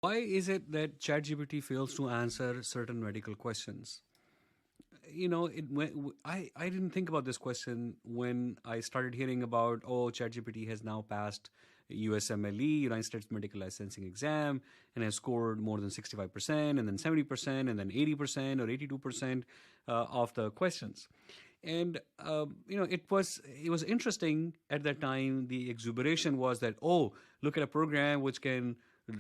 Why is it that ChatGPT fails to answer certain medical questions? I didn't think about this question when I started hearing about, ChatGPT has now passed USMLE, United States Medical Licensing Exam, and has scored more than 65%, and then 70%, and then 80% or 82% of the questions. And it was interesting at that time. The exuberation was that, look at a program which can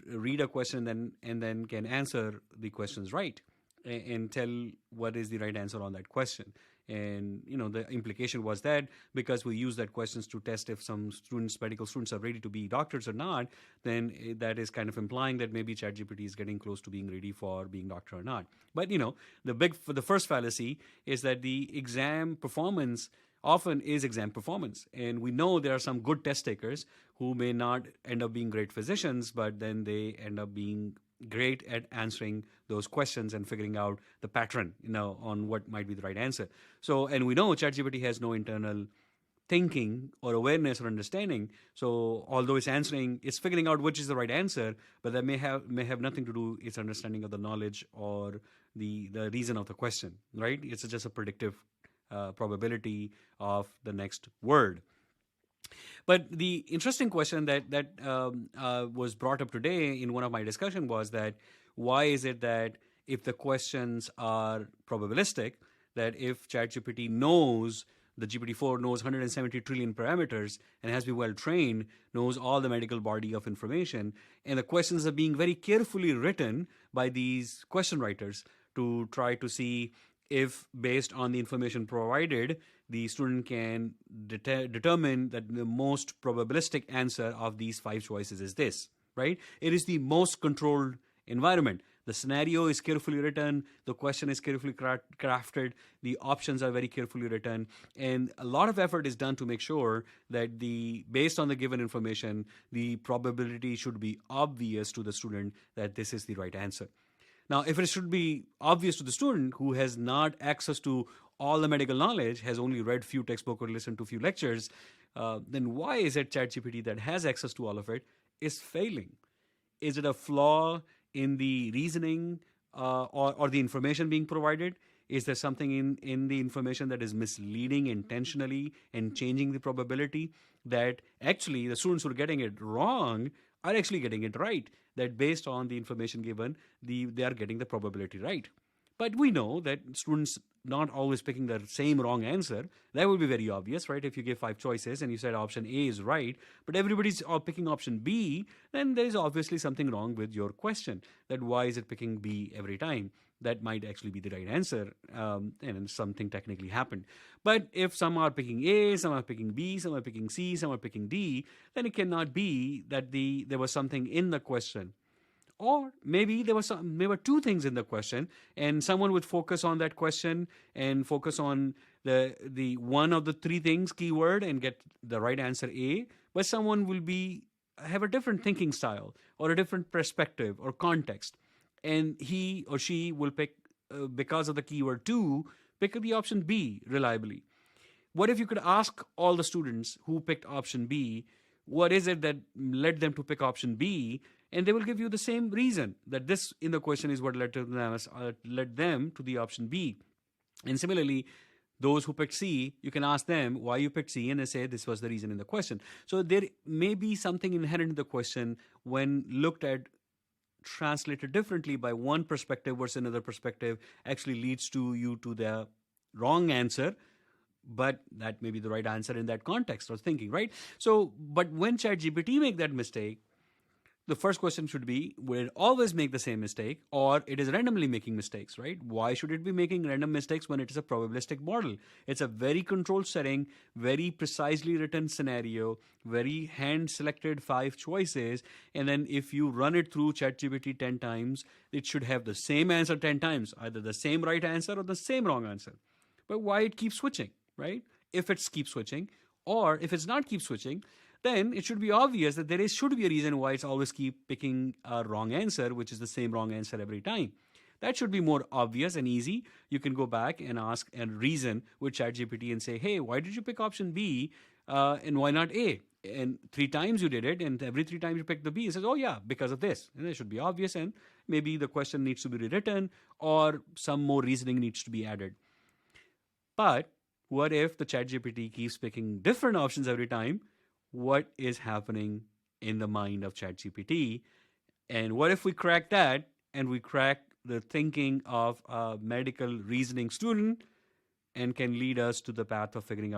read a question and then can answer the questions right, and tell what is the right answer on that question. And the implication was that because we use that questions to test if some medical students are ready to be doctors or not, then that is kind of implying that maybe ChatGPT is getting close to being ready for being doctor or not. But the first fallacy is that the exam performance often is exam performance. And we know there are some good test takers who may not end up being great physicians, but then they end up being great at answering those questions and figuring out the pattern, on what might be the right answer. So, and we know ChatGPT has no internal thinking or awareness or understanding. So, although it's figuring out which is the right answer, but that may have nothing to do its understanding of the knowledge or the reason of the question. Right? It's just a predictive probability of the next word. But the interesting question that was brought up today in one of my discussion was that why is it that if the questions are probabilistic, that if ChatGPT knows the GPT-4 knows 170 trillion parameters and has been well trained, knows all the medical body of information, and the questions are being very carefully written by these question writers to try to see if, based on the information provided, the student can determine that the most probabilistic answer of these five choices is this, right? It is the most controlled environment. The scenario is carefully written, the question is carefully crafted, the options are very carefully written, and a lot of effort is done to make sure that based on the given information, the probability should be obvious to the student that this is the right answer. Now, if it should be obvious to the student who has not access to all the medical knowledge, has only read few textbooks or listened to few lectures, then why is it ChatGPT that has access to all of it is failing? Is it a flaw in the reasoning or the information being provided? Is there something in the information that is misleading intentionally and changing the probability, that actually the students who are getting it wrong are actually getting it right? That based on the information given, they are getting the probability right. But we know that students not always picking the same wrong answer. That would be very obvious, right? If you give five choices and you said option A is right, but everybody's picking option B, then there is obviously something wrong with your question. That why is it picking B every time? That might actually be the right answer, and something technically happened. But if some are picking A, some are picking B, some are picking C, some are picking D, then it cannot be that there was something in the question. Or maybe there were two things in the question, and someone would focus on that question and focus on the one of the three things keyword and get the right answer A, but someone will have a different thinking style or a different perspective or context, and he or she will pick, because of the keyword 2, pick the option B reliably. What if you could ask all the students who picked option B, what is it that led them to pick option B? And they will give you the same reason, that this in the question is what led them to the option B. And similarly, those who picked C, you can ask them why you picked C, and they say this was the reason in the question. So there may be something inherent in the question when looked at, translated differently by one perspective versus another perspective, actually leads to you to the wrong answer, but that may be the right answer in that context or thinking, right? So, but when ChatGPT make that mistake, the first question should be, will it always make the same mistake, or it is randomly making mistakes, right? Why should it be making random mistakes when it is a probabilistic model? It's a very controlled setting, very precisely written scenario, very hand-selected 5 choices, and then if you run it through ChatGPT 10 times, it should have the same answer 10 times, either the same right answer or the same wrong answer. But why it keeps switching, right? If it keeps switching, or if it's not keep switching, then it should be obvious that should be a reason why it's always keep picking a wrong answer, which is the same wrong answer every time. That should be more obvious and easy. You can go back and ask and reason with ChatGPT and say, hey, why did you pick option B? And why not A? And 3 times you did it, and every 3 times you picked the B. It says, oh yeah, because of this. And it should be obvious, and maybe the question needs to be rewritten, or some more reasoning needs to be added. But what if the ChatGPT keeps picking different options every time? What is happening in the mind of ChatGPT? And what if we crack that, and we crack the thinking of a medical reasoning student, and can lead us to the path of figuring out